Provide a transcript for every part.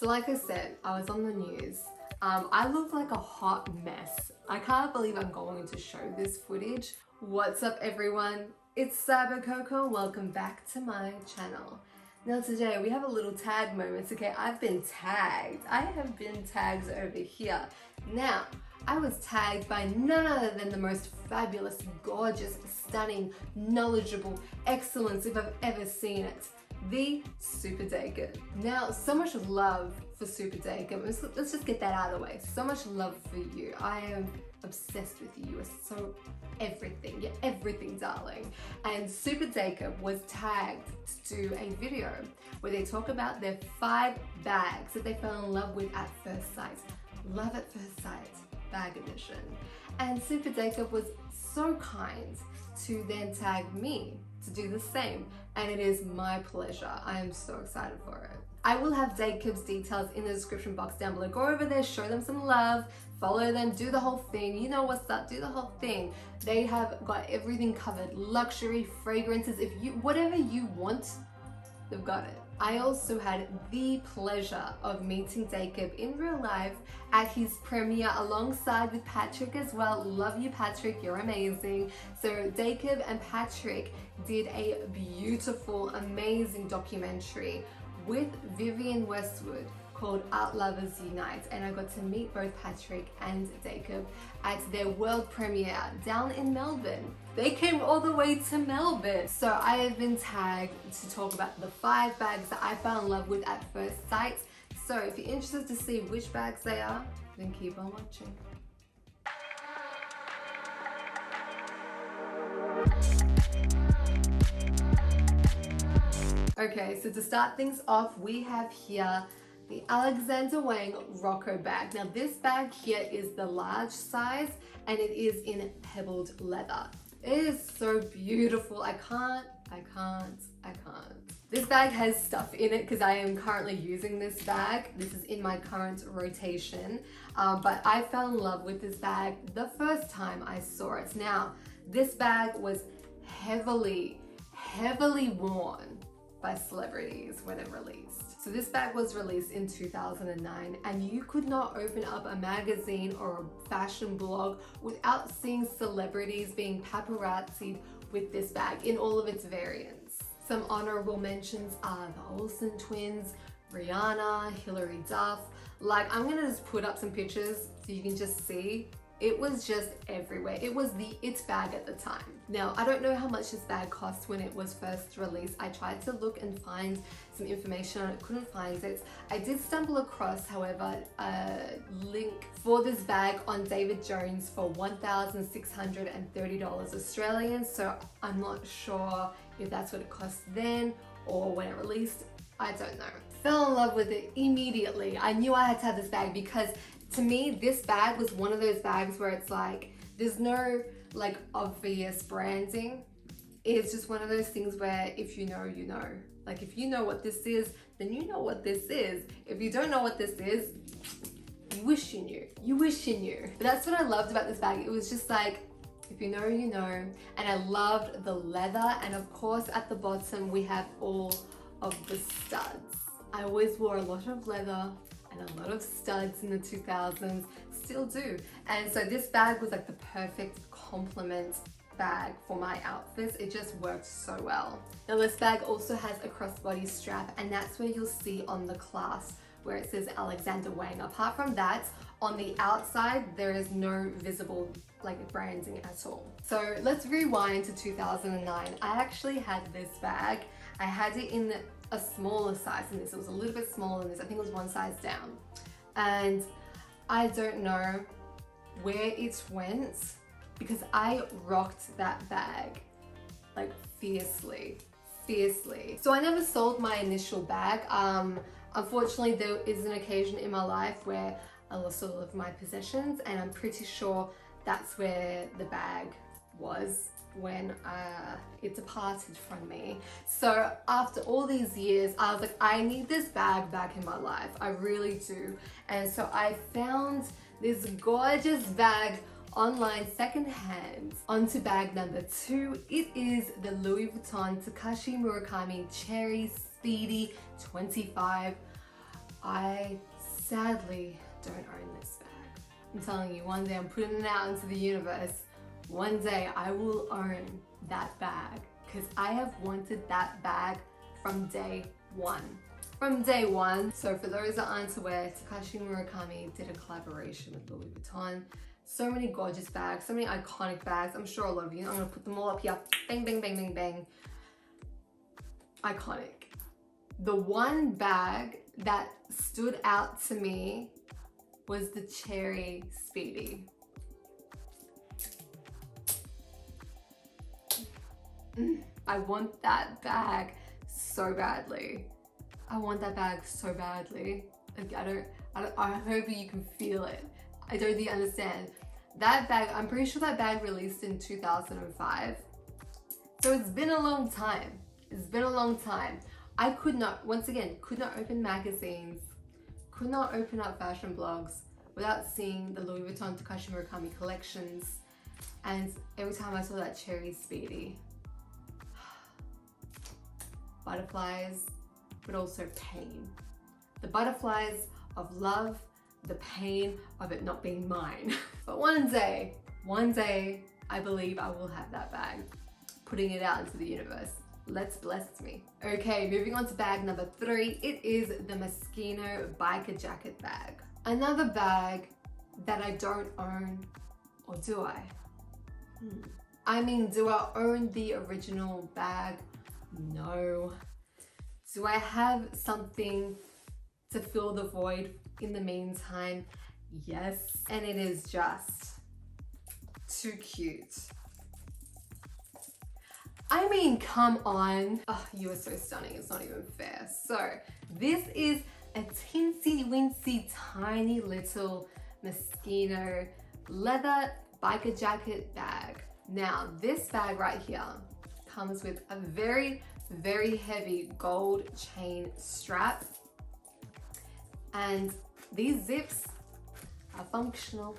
So like I said, I was on the news. I look like a hot mess. I can't believe I'm going to show this footage. What's up everyone? It's CYBER.COCO. Welcome back to my channel. Now today we have a little tag moment, okay? I've been tagged. I have been tagged over here. Now, I was tagged by none other than the most fabulous, gorgeous, stunning, knowledgeable excellence if I've ever seen it. The Super Dacob. Now, so much love for Super Dacob. Let's just get that out of the way. So much love for you. I am obsessed with you. You are so everything. You're everything, darling. And Super Dacob was tagged to do a video where they talk about their 5 bags that they fell in love with at first sight. Love at first sight, bag edition. And Super Dacob was so kind to then tag me to do the same, and it is my pleasure. I am so excited for it. I will have Dacob's details in the description box down below. Go over there, show them some love, follow them, do the whole thing. You know what's up, do the whole thing. They have got everything covered. Luxury, fragrances, whatever you want, they've got it. I also had the pleasure of meeting Dacob in real life at his premiere alongside with Patrick as well. Love you, Patrick, you're amazing. So Dacob and Patrick did a beautiful, amazing documentary with Vivienne Westwood called Art Lovers Unite, and I got to meet both Patrick and Dacob at their world premiere down in Melbourne. They came all the way to Melbourne. So I have been tagged to talk about the 5 bags that I fell in love with at first sight. So if you're interested to see which bags they are, then keep on watching. Okay, so to start things off, we have here the Alexander Wang Rocco bag. Now this bag here is the large size and it is in pebbled leather. It is so beautiful. I can't. This bag has stuff in it because I am currently using this bag. This is in my current rotation, but I fell in love with this bag the first time I saw it. Now, this bag was heavily worn by celebrities when it released. So this bag was released in 2009 and you could not open up a magazine or a fashion blog without seeing celebrities being paparazzied with this bag in all of its variants. Some honorable mentions are the Olsen twins, Rihanna, Hilary Duff. Like, I'm gonna just put up some pictures so you can just see. It was just everywhere. It was the it bag at the time. Now, I don't know how much this bag cost when it was first released. I tried to look and find some information on it, couldn't find it. I did stumble across, however, a link for this bag on David Jones for $1,630 Australian. So I'm not sure if that's what it cost then or when it released. I don't know. Fell in love with it immediately. I knew I had to have this bag because to me, this bag was one of those bags where it's like, there's no like obvious branding. It's just one of those things where if you know, you know. Like if you know what this is, then you know what this is. If you don't know what this is, you wish you knew. You wish you knew. But that's what I loved about this bag. It was just like, if you know, you know. And I loved the leather. And of course, at the bottom, we have all of the studs. I always wore a lot of leather and a lot of studs in the 2000s, still do. And so this bag was like the perfect complement bag for my outfits. It just worked so well. Now this bag also has a crossbody strap, and that's where you'll see on the clasp where it says Alexander Wang. Apart from that, on the outside, there is no visible like branding at all. So let's rewind to 2009. I actually had this bag. I had it in a smaller size than this. It was a little bit smaller than this. I think it was one size down. And I don't know where it went because I rocked that bag like fiercely. So I never sold my initial bag. Unfortunately, there is an occasion in my life where I lost all of my possessions, and I'm pretty sure that's where the bag was when it departed from me. So after all these years, I was like, I need this bag back in my life. I really do. And so I found this gorgeous bag online secondhand. Onto bag number 2. It is the Louis Vuitton Takashi Murakami Cherry Speedy 25. I sadly don't own this bag. I'm telling you, one day I'm putting it out into the universe. One day I will own that bag because I have wanted that bag from day one. From day one. So for those that aren't aware, Takashi Murakami did a collaboration with Louis Vuitton. So many gorgeous bags, so many iconic bags. I'm sure a lot of you, I'm gonna put them all up here. Bang, bang, bang, bang, bang. Iconic. The one bag that stood out to me was the Cherry Speedy. I want that bag so badly. I want that bag so badly. Like, I hope you can feel it. I don't think you understand. That bag, I'm pretty sure that bag released in 2005. So it's been a long time. It's been a long time. I could not, once again, could not open magazines, could not open up fashion blogs without seeing the Louis Vuitton Takashi Murakami collections. And every time I saw that Cherry Speedy, butterflies, but also pain. The butterflies of love, the pain of it not being mine. But one day, I believe I will have that bag, putting it out into the universe. Let's bless me. Okay, moving on to bag number 3. It is the Moschino biker jacket bag. Another bag that I don't own, or do I? I mean, do I own the original bag? No. Do I have something to fill the void in the meantime? Yes. And it is just too cute. I mean, come on. Oh, you are so stunning. It's not even fair. So this is a teensy wincy tiny little Moschino leather biker jacket bag. Now this bag right here comes with a very, very heavy gold chain strap, and these zips are functional.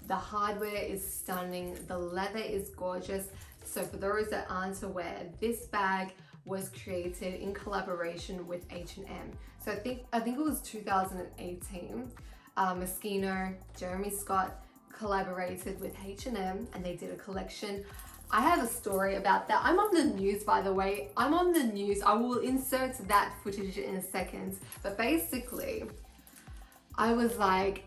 The hardware is stunning. The leather is gorgeous. So for those that aren't aware, this bag was created in collaboration with H&M. So I think it was 2018. Moschino, Jeremy Scott collaborated with H&M and they did a collection. I have a story about that. I'm on the news, by the way. I'm on the news. I will insert that footage in a second. But basically, I was like,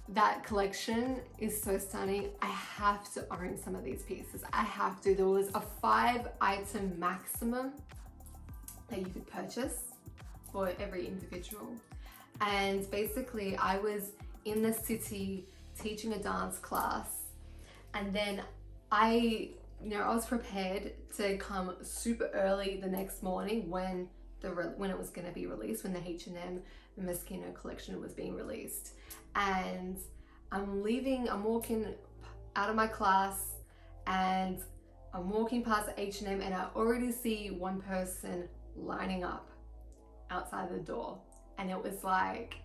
that collection is so stunning. I have to own some of these pieces. I have to. There was a 5-item maximum that you could purchase for every individual. And basically, I was in the city teaching a dance class, and then I was prepared to come super early the next morning when it was going to be released, when the H&M Moschino collection was being released. And I'm walking out of my class and I'm walking past H&M and I already see one person lining up outside the door. And it was like,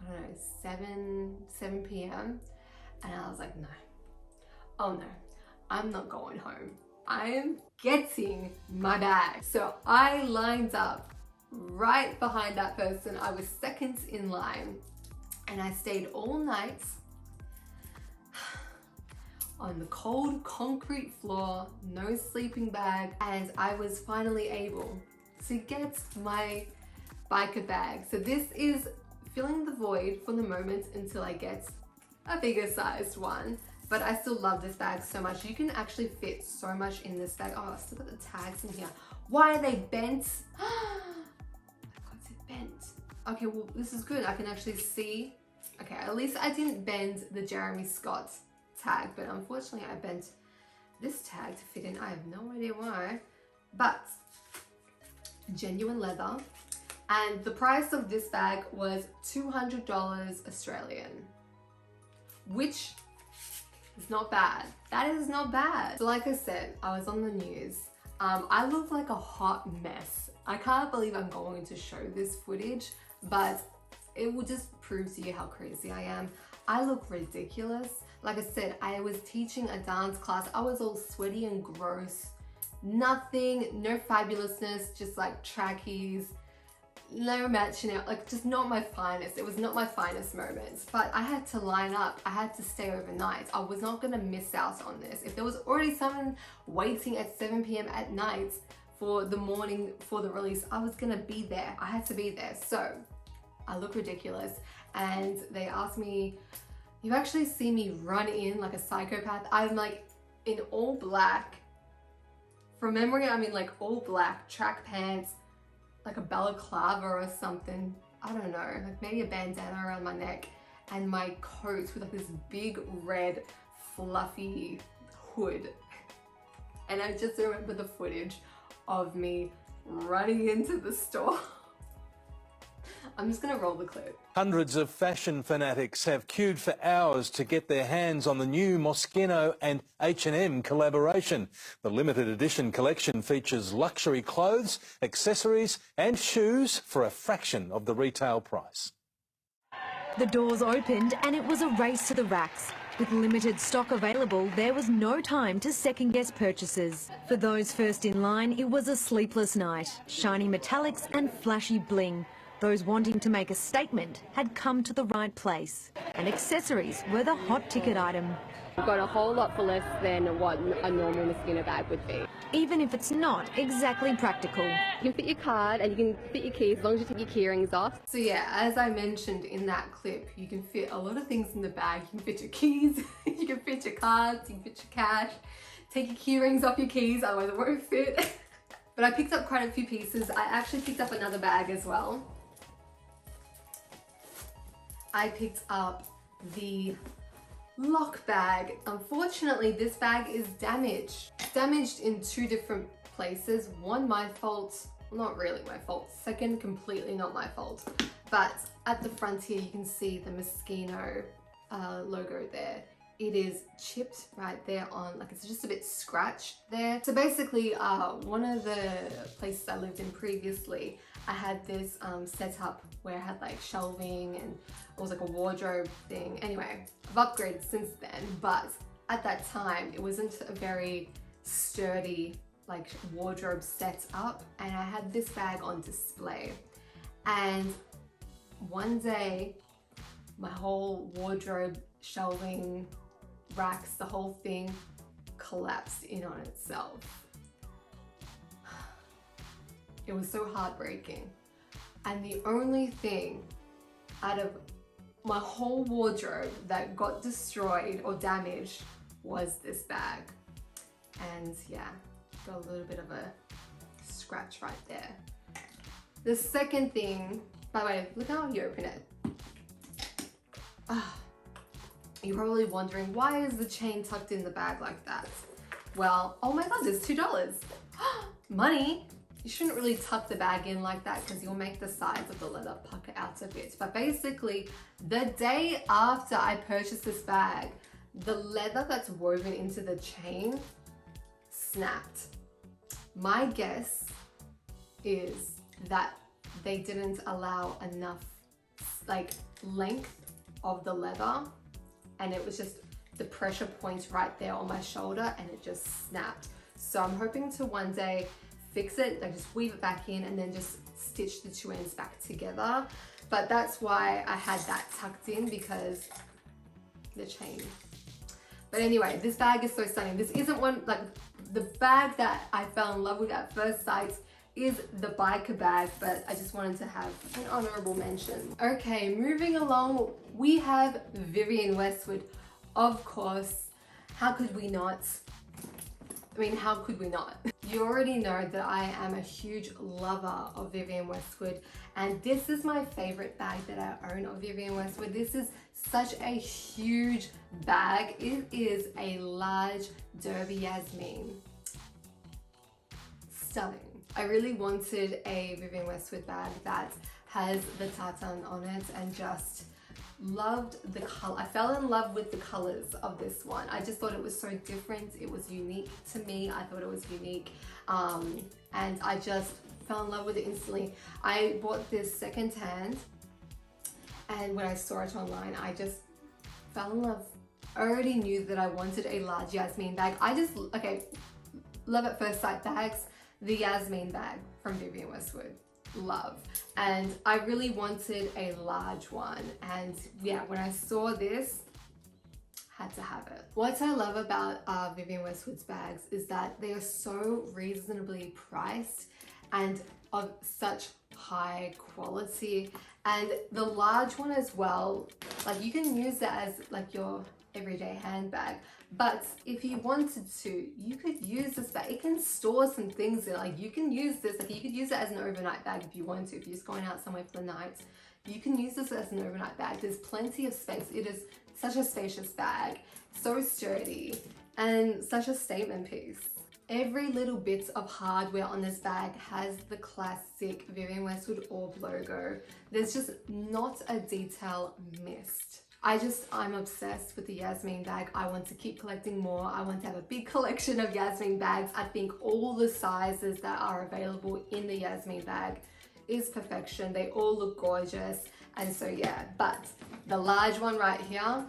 I don't know, 7 p.m. And I was like, no, oh no, I'm not going home. I'm getting my bag. So I lined up right behind that person. I was second in line and I stayed all night on the cold concrete floor, no sleeping bag, and I was finally able to get my biker bag. So this is filling the void for the moment until I get a bigger sized one. But I still love this bag so much. You can actually fit so much in this bag. Oh, I still got the tags in here. Why are they bent? It's bent. Okay, well, this is good. I can actually see. Okay, at least I didn't bend the Jeremy Scott tag, but unfortunately I bent this tag to fit in. I have no idea why, but genuine leather. And the price of this bag was $200 Australian, which is not bad. That is not bad. So like I said, I was on the news. I look like a hot mess. I can't believe I'm going to show this footage, but it will just prove to you how crazy I am. I look ridiculous. Like I said, I was teaching a dance class. I was all sweaty and gross. Nothing, no fabulousness, just like trackies, no matching out, like just not my finest. It was not my finest moments, but I had to line up. I had to stay overnight. I was not gonna miss out on this. If there was already someone waiting at 7 p.m. at night for the morning for the release, I was gonna be there. I had to be there. So I look ridiculous. And they asked me, you actually see me run in like a psychopath. I'm like in all black. From memory, I'm in like all black track pants, like a balaclava or something. I don't know, like maybe a bandana around my neck, and my coat with like this big red fluffy hood. And I just remember the footage of me running into the store. I'm just gonna roll the clip. Hundreds of fashion fanatics have queued for hours to get their hands on the new Moschino and H&M collaboration. The limited edition collection features luxury clothes, accessories and shoes for a fraction of the retail price. The doors opened and it was a race to the racks. With limited stock available, there was no time to second-guess purchases. For those first in line, it was a sleepless night. Shiny metallics and flashy bling. Those wanting to make a statement had come to the right place, and accessories were the hot ticket item. You've got a whole lot for less than what a normal Moschino bag would be. Even if it's not exactly practical. You can fit your card and you can fit your keys as long as you take your key rings off. So yeah, as I mentioned in that clip, you can fit a lot of things in the bag. You can fit your keys, you can fit your cards, you can fit your cash. Take your key rings off your keys, otherwise it won't fit. But I picked up quite a few pieces. I actually picked up another bag as well. I picked up the lock bag. Unfortunately, this bag is damaged. Damaged in two different places. One, my fault, not really my fault. Second, completely not my fault. But at the front here, you can see the Moschino logo there. It is chipped right there on, like it's just a bit scratched there. So basically, one of the places I lived in previously, I had this set up where I had like shelving and it was like a wardrobe thing. Anyway, I've upgraded since then, but at that time, it wasn't a very sturdy like wardrobe set up, and I had this bag on display. And one day, my whole wardrobe, shelving, racks, the whole thing collapsed in on itself. It was so heartbreaking. And the only thing out of my whole wardrobe that got destroyed or damaged was this bag. And yeah, got a little bit of a scratch right there. The second thing, by the way, look how you open it. You're probably wondering, why is the chain tucked in the bag like that? Well, oh my God, there's $2. Money. You shouldn't really tuck the bag in like that because you'll make the sides of the leather pucker out a bit. But basically, the day after I purchased this bag, the leather that's woven into the chain snapped. My guess is that they didn't allow enough like length of the leather, and it was just the pressure point right there on my shoulder and it just snapped. So I'm hoping to one day fix it, like just weave it back in and then just stitch the two ends back together. But that's why I had that tucked in, because the chain. But anyway, this bag is so stunning. This isn't one, like the bag that I fell in love with at first sight is the biker bag, but I just wanted to have an honorable mention. Okay, moving along, we have Vivienne Westwood. Of course, how could we not? I mean, how could we not? You already know that I am a huge lover of Vivienne Westwood, and this is my favorite bag that I own of Vivienne Westwood. This is such a huge bag. It is a large Derby Yasmin. Stunning. I really wanted a Vivienne Westwood bag that has the tartan on it, and just loved the color. I fell in love with the colors of this one. I just thought it was so different. It was unique to me. I thought it was unique, and I just fell in love with it instantly. I bought this secondhand, and when I saw it online, I just fell in love. I already knew that I wanted a large Yasmin bag. Okay, love at first sight bags. The Yasmin bag from Vivienne Westwood. love. And I really wanted a large one. And yeah, when I saw this, had to have it. What I love about Vivienne Westwood's bags is that they are so reasonably priced and of such high quality. And the large one as well, like you can use that as like your everyday handbag. But if you wanted to, you could use this bag. It can store some things in. Like you can use this, like you could use it as an overnight bag if you want to. If you're just going out somewhere for the night, you can use this as an overnight bag. There's plenty of space. It is such a spacious bag, so sturdy, and such a statement piece. Every little bit of hardware on this bag has the classic Vivienne Westwood orb logo. There's just not a detail missed. I'm obsessed with the Yasmin bag. I want to keep collecting more. I want to have a big collection of Yasmin bags. I think all the sizes that are available in the Yasmin bag is perfection. They all look gorgeous. And so yeah, but the large one right here,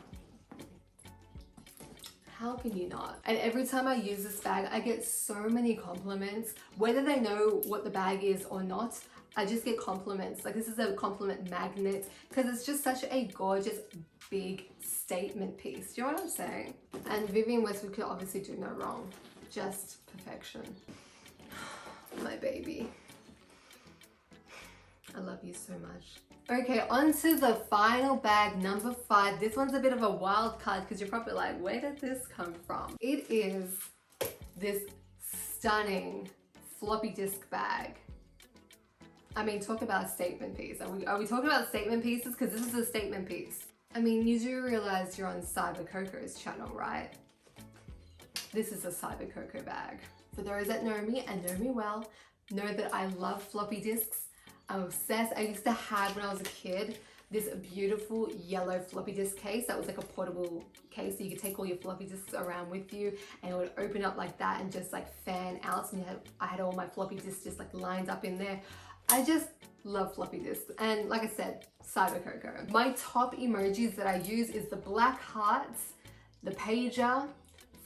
how can you not? And every time I use this bag, I get so many compliments, whether they know what the bag is or not. I just get compliments. Like this is a compliment magnet because it's just such a gorgeous, big statement piece. Do you know what I'm saying? And Vivienne Westwood could obviously do no wrong. Just perfection. My baby. I love you so much. Okay, on to the final bag, number 5. This one's a bit of a wild card because you're probably like, where did this come from? It is this stunning floppy disk bag. I mean, talk about a statement piece. Are we talking about statement pieces? Because this is a statement piece. I mean, you do realize you're on CYBER.COCO's channel, right? This is a CYBER.COCO bag. For those that know me and know me well, know that I love floppy disks. I'm obsessed. I used to have, when I was a kid, this beautiful yellow floppy disk case that was like a portable case, so you could take all your floppy disks around with you and it would open up like that and just like fan out. And I had all my floppy disks just like lined up in there. I just love floppy disks. And like I said, CYBER.COCO. My top emojis that I use is the black hearts, the pager,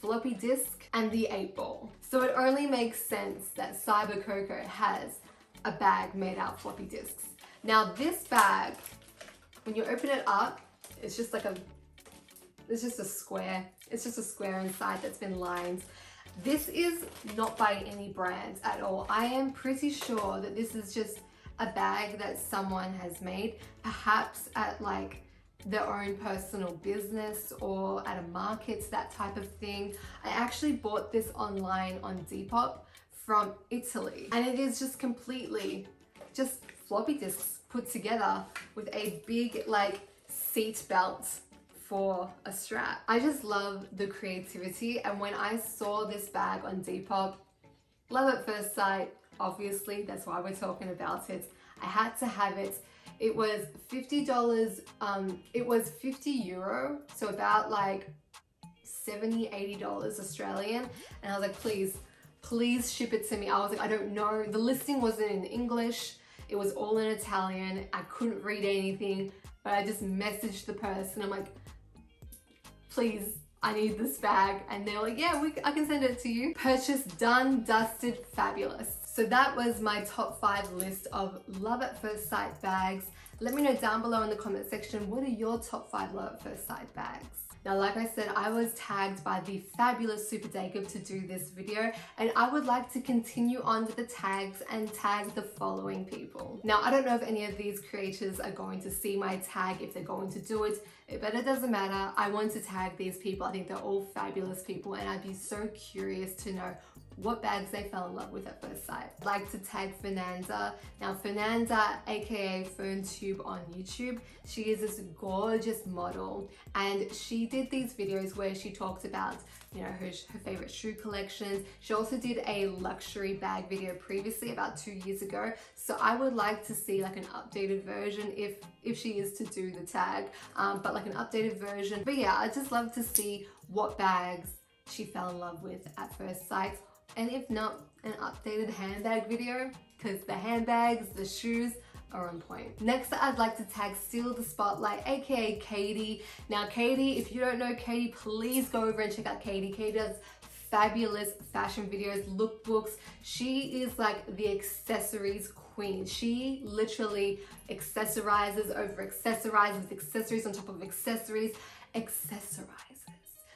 floppy disk, and the 8-ball. So it only makes sense that CYBER.COCO has a bag made out of floppy disks. Now this bag, when you open it up, it's just like it's just a square. It's just a square inside that's been lined. This is not by any brand at all. I am pretty sure that this is just a bag that someone has made, perhaps at like their own personal business or at a market, that type of thing. I actually bought this online on Depop from Italy, and it is just completely just floppy disks put together with a big like seat belt for a strap. I just love the creativity, and when I saw this bag on Depop, love at first sight, obviously, that's why we're talking about it. I had to have it. It was $50, it was 50 euro, so about like $70-80 Australian, and I was like, please ship it to me. I was like, I don't know. The listing wasn't in English. It was all in Italian. I couldn't read anything, but I just messaged the person. I'm like, please, I need this bag. And they're like, yeah, I can send it to you. Purchase done, dusted, fabulous. So that was my top 5 list of love at first sight bags. Let me know down below in the comment section, what are your top 5 love at first sight bags? Now, like I said, I was tagged by the fabulous Super Dacob to do this video, and I would like to continue on with the tags and tag the following people. Now, I don't know if any of these creators are going to see my tag, if they're going to do it, but it doesn't matter. I want to tag these people. I think they're all fabulous people, and I'd be so curious to know what bags they fell in love with at first sight. I'd like to tag Fernanda. Now Fernanda, aka FERNTUBE on YouTube, she is this gorgeous model, and she did these videos where she talked about, you know, her favorite shoe collections. She also did a luxury bag video previously about 2 years ago. So I would like to see like an updated version if she is to do the tag, but like an updated version. But yeah, I'd just love to see what bags she fell in love with at first sight. And if not, an updated handbag video, because the handbags, the shoes are on point. Next, I'd like to tag Steal the Spotlight, aka Katie. Now Katie, if you don't know Katie, please go over and check out Katie. Katie does fabulous fashion videos, lookbooks. She is like the accessories queen. She literally accessorizes over accessorizes with accessories on top of accessories, accessorizes.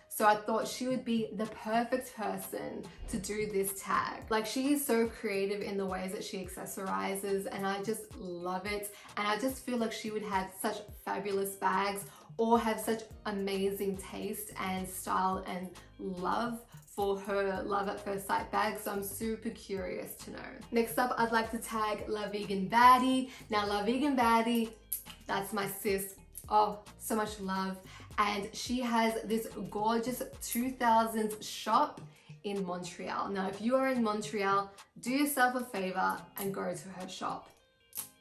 So I thought she would be the perfect person to do this tag. Like, she is so creative in the ways that she accessorizes, and I just love it. And I just feel like she would have such fabulous bags or have such amazing taste and style and love for her love at first sight bag. So I'm super curious to know. Next up, I'd like to tag Laveganbaddie. Now, Laveganbaddie, that's my sis. Oh, so much love. And she has this gorgeous 2000s shop in Montreal. Now, if you are in Montreal, do yourself a favor and go to her shop.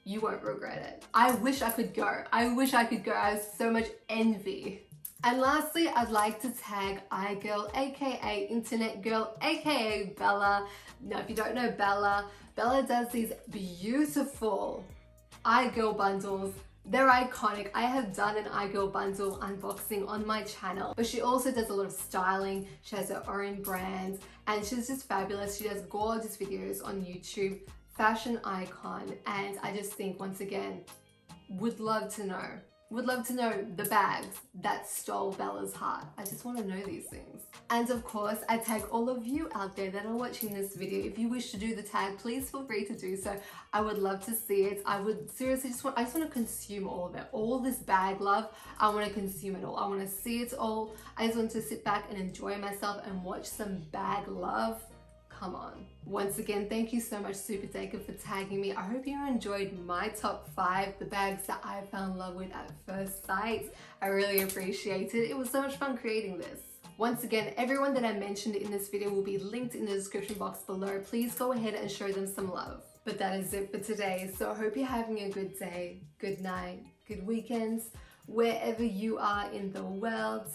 You won't regret it. I wish I could go. I wish I could go. I have so much envy. And lastly, I'd like to tag iGirl, aka Internet Girl, aka Bella. Now, if you don't know Bella, Bella does these beautiful iGirl bundles. They're iconic. I have done an iGirl bundle unboxing on my channel, but she also does a lot of styling. She has her own brand and she's just fabulous. She does gorgeous videos on YouTube, fashion icon. And I just think, once again, would love to know the bags that stole Bella's heart. I just want to know these things. And of course, I tag all of you out there that are watching this video. If you wish to do the tag, please feel free to do so. I would love to see it. I would seriously I just want to consume all of it. All this bag love, I want to consume it all. I want to see it all. I just want to sit back and enjoy myself and watch some bag love. Come on. Once again, thank you so much, Super Dacob, for tagging me. I hope you enjoyed my top 5, the bags that I fell in love with at first sight. I really appreciate it. It was so much fun creating this. Once again, everyone that I mentioned in this video will be linked in the description box below. Please go ahead and show them some love. But that is it for today. So I hope you're having a good day, good night, good weekends, wherever you are in the world.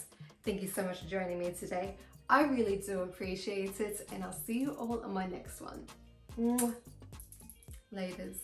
Thank you so much for joining me today. I really do appreciate it, and I'll see you all on my next one. Laters.